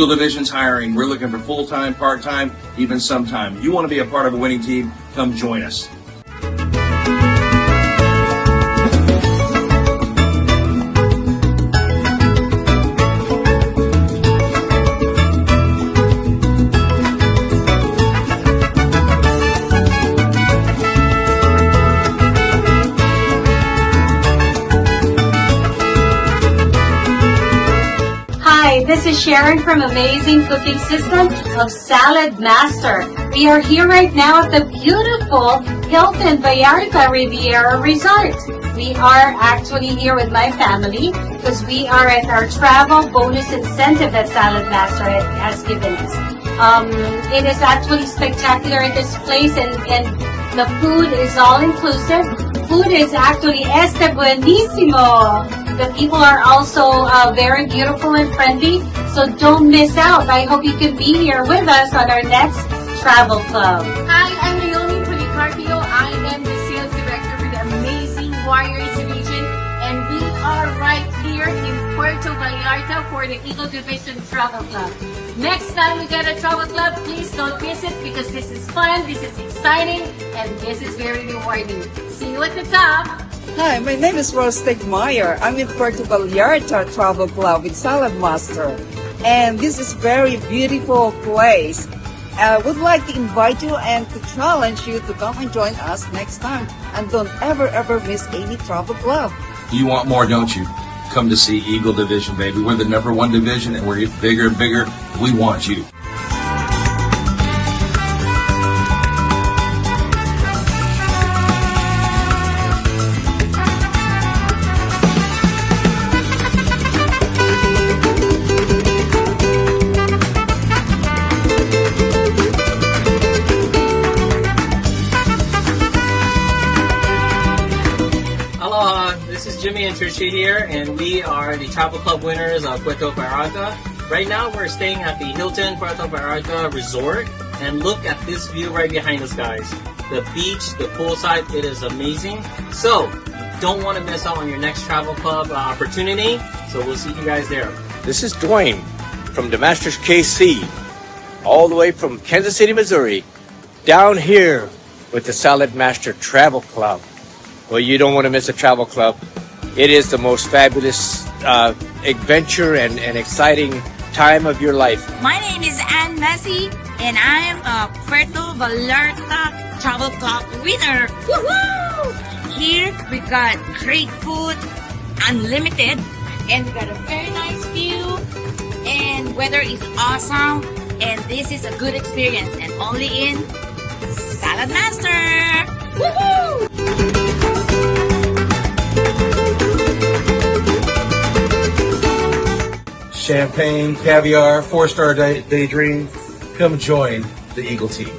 Eagle Division's hiring. We're looking for full-time, part-time, even sometime. You want to be a part of a winning team, come join us. Hi, this is Sharon from Amazing Cooking System of Saladmaster. We are here right now at the beautiful Hilton Vallarta Riviera Resort. We are actually here with my family because we are at our travel bonus incentive that Saladmaster has given us. It is actually spectacular at this place, and the food is all inclusive. Food is actually buenísimo. The people are also very beautiful and friendly, so don't miss out. I hope you can be here with us on our next travel club. Hi, I'm Naomi Policarpio. I am the sales director for the Amazing Warriors Division, and we are right here in Puerto Vallarta for the Eagle Division Travel Club. Next time we get a travel club, please don't miss it because this is fun, this is exciting, and this is very rewarding. See you at the top. Hi, my name is Rose Stegmeyer. I'm in Puerto Vallarta Travel Club with Saladmaster. And this is very beautiful place. I would like to invite you and to challenge you to come and join us next time. And don't ever miss any travel club. You want more, don't you? Come to see Eagle Division, baby. We're the #1 division, and we're getting bigger and bigger. We want you. Aloha, this is Jimmy and Tricia here, and we are the Travel Club winners of Puerto Vallarta. Right now we're staying at the Hilton Puerto Vallarta Resort, and look at this view right behind us, guys. The beach, the poolside, it is amazing. So, don't want to miss out on your next Travel Club opportunity, so we'll see you guys there. This is Dwayne from the Masters KC, all the way from Kansas City, Missouri, down here with the Saladmaster Travel Club. Well, you don't want to miss a travel club. It is the most fabulous adventure and exciting time of your life. My name is Ann Messi, and I am a Puerto Vallarta Travel Club winner. Woohoo! Here we got great food, unlimited, and we got a very nice view, and weather is awesome, and this is a good experience, and only in Saladmaster. Woohoo! Champagne, caviar, 4-star daydream. Come join the Eagle team.